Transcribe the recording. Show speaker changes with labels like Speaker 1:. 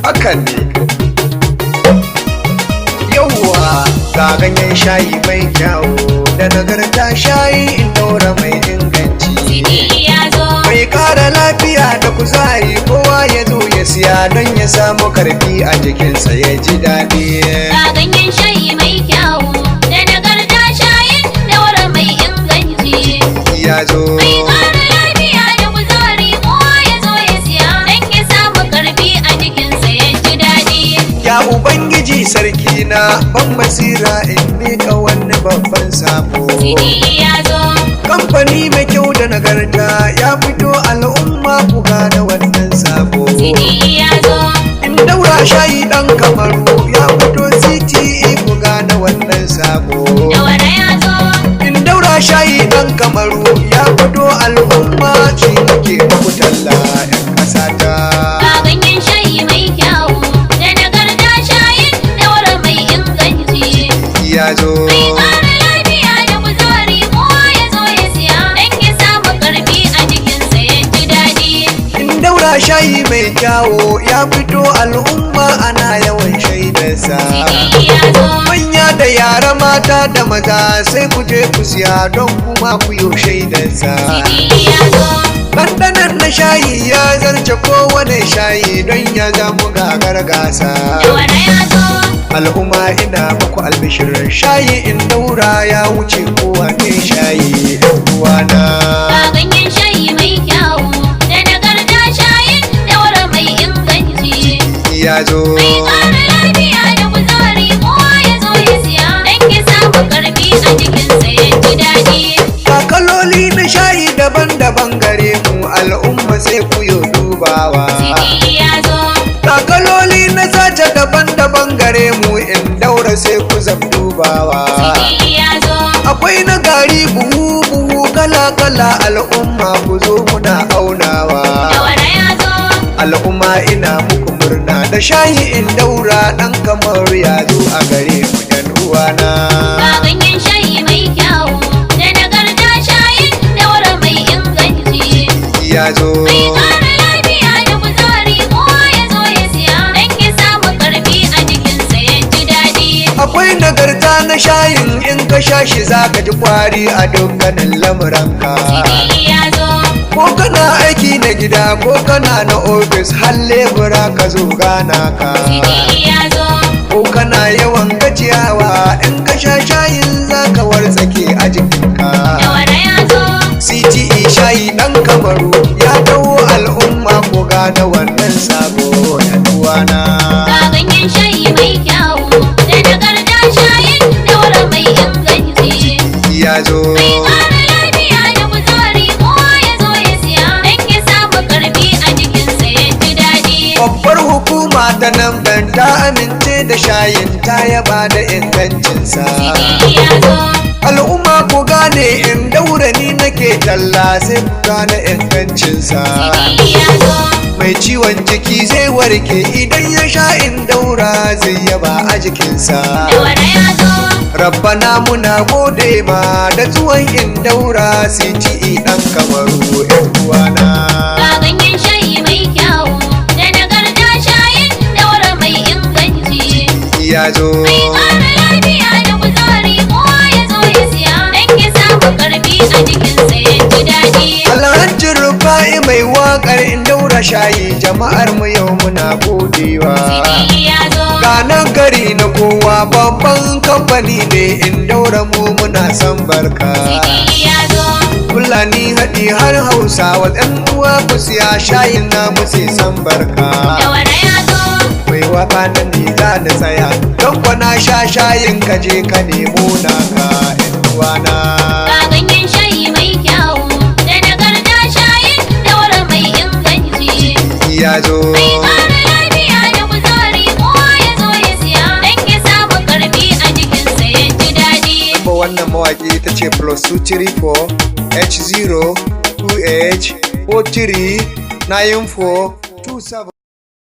Speaker 1: hakan ne. Yawwa ga ganyen shayi mai kyawu da nagarta, shayi in daura mai inganci.
Speaker 2: Sidi ya zo.
Speaker 1: Mai kara lafiya da kuzari, kowa ya zo ya siya don ya samu karfi a jikinsa ya ji daɗi.
Speaker 2: Ga ganyen shayi mai kyawu da nagarta, shayin daura mai inganci.
Speaker 1: Ya zo.
Speaker 2: Mai kara lafiya da kuzari, kowa ya zo ya siya don ya samu karfi a jikinsa ya ji daɗi.
Speaker 1: Ya Ubangiji sarki na ban basira in miƙa wani babban sabo.
Speaker 2: Sidi ya zo.
Speaker 1: Kamfani mai kyau da nagarta ya fito, al'umma ku gane wannan sabo.
Speaker 2: Sidi ya zo.
Speaker 1: In daura shayi ɗan Kamaru ya fito, CTE ku gane wannan sabo.
Speaker 2: Daura ya zo.
Speaker 1: In daura shayi ɗan Kamaru ya fito, al'umma shi nake muku talla 'yan ƙasata.
Speaker 2: Ga ganyen shayi mai kyawu da nagarta, shayin daura mai inganci.
Speaker 1: Ya zo.
Speaker 2: Mai kara lafiya da kuzari, kowa ya zo ya siya don ya samu karfi a jikinsa ya ji daɗi.
Speaker 1: In daura shayi mai kyawo ya fito, al'umma ana yawan shaidarsa.
Speaker 2: Sidi ya zo.
Speaker 1: Manya da yara, mata da maza, sai ku je ku siya don kuma ku yo shaidarsa.
Speaker 2: Sidi ya zo.
Speaker 1: Ɗanɗanon na shayi ya zarce kowane shayi don ya zamu gagar gasa.
Speaker 2: Daura ya zo.
Speaker 1: Al'umma ina muku albishirin shayi in daura ya wuce kowane shayi ɗan uwana.
Speaker 2: Ga ganyen shayi mai kyawu da nagarta, shayin daura mai inganci.
Speaker 1: Ya zo.
Speaker 2: Mai kara lafiya da kuzari, kowa ya zo ya siya don ya samu karfi a jikinsa ya ji daɗi.
Speaker 1: Kaloli na shayi daban-daban gare mu, al'umma sai ku yo dubawa.
Speaker 2: Sidi ya zo.
Speaker 1: Kaloli na sace daban-daban gare mu, in daura sai ku zam dubawa.
Speaker 2: Sidi ya zo.
Speaker 1: Akwai na gari buhu-buhu kala-kala, al'umma ku zo muna aunawa.
Speaker 2: Daura ya zo.
Speaker 1: Al'umma ina muku murna da shayi in daura ɗan Kamar ya zo a gare mu ɗan uwana.
Speaker 2: Ga ganyen shayi mai kyawu da nagarta, shayin daura mai inganci.
Speaker 1: Ya zo.
Speaker 2: Mai kara lafiya da kuzari, kowa ya zo ya siya don ya samu karfi a jikinsa ya ji daɗi.
Speaker 1: Akwai nagarta na shayin, in ka sha shi za ka ji kwari a dukkanin lamuranka.
Speaker 2: Sidi ya zo.
Speaker 1: Ko kana aiki na gida ko kana na ofis, har lebura ka zo gana ka.
Speaker 2: Sidi ya zo.
Speaker 1: Ko kana yawan gajiyawa, in ka sha shayin za ka wartsake a jikinka.
Speaker 2: Daura ya zo.
Speaker 1: CTE shayi ɗan Kamaru ya dawo, al'umma ko gane wannan sabo ya uwana.
Speaker 2: Ga ganyen shayi mai kyawu da nagarta, shayin daura mai inganci.
Speaker 1: Ya zo.
Speaker 2: Mai kara lafiya da kuzari, kowa ya zo ya siya don ya samu karfi a jikinsa ya ji daɗi.
Speaker 1: Babbar hukuma ta nan ban ta amince da shayin, ta yaba da ingancinsa.
Speaker 2: Sidi ya zo.
Speaker 1: Al'umma ku gane in daura ni nake talla, sai ku gane ingancinsa.
Speaker 2: Sidi ya zo.
Speaker 1: Mai ciwon ciki zai warke idan ya sha in daura, zai yaba a jikinsa.
Speaker 2: Daura ya zo.
Speaker 1: Rabbana muna gode ma da zuwan in daura, CTE ɗan Kamaru 'yan uwana.
Speaker 2: Ga ganyen shayi mai kyawu da nagarta, shayin daura mai inganci.
Speaker 1: Ya zo.
Speaker 2: Mai kara lafiya da kuzari, kowa ya zo ya siya don ya samu karfi a jikinsa ya ji daɗi.
Speaker 1: Alhaji Rufa'i mai waƙar in daura shayi, jama'ar mu yau muna godewa.
Speaker 2: Sidi ya zo.
Speaker 1: Ganan gari na kowa, babban kamfani ne in daura mu muna son barka.
Speaker 2: Sidi ya zo.
Speaker 1: Fulani haɗi har Hausawa, ɗan uwa ku siya shayin namu sai san barka.
Speaker 2: Daura ya zo.
Speaker 1: Mai waka nan ne za da tsaya, don kwana sha shayin ka je ka nemo naka 'yan uwana.
Speaker 2: Ga ganyen shayi mai kyawu da nagarta, shayin daura mai inganci.
Speaker 1: Ya zo.
Speaker 2: Mai kara lafiya da kuzari, kowa ya zo ya siya don ya samu karfi a jikinsa ya ji daɗi.
Speaker 1: Wannan mawaƙi ta ce +234 H0 2H 43 94 27.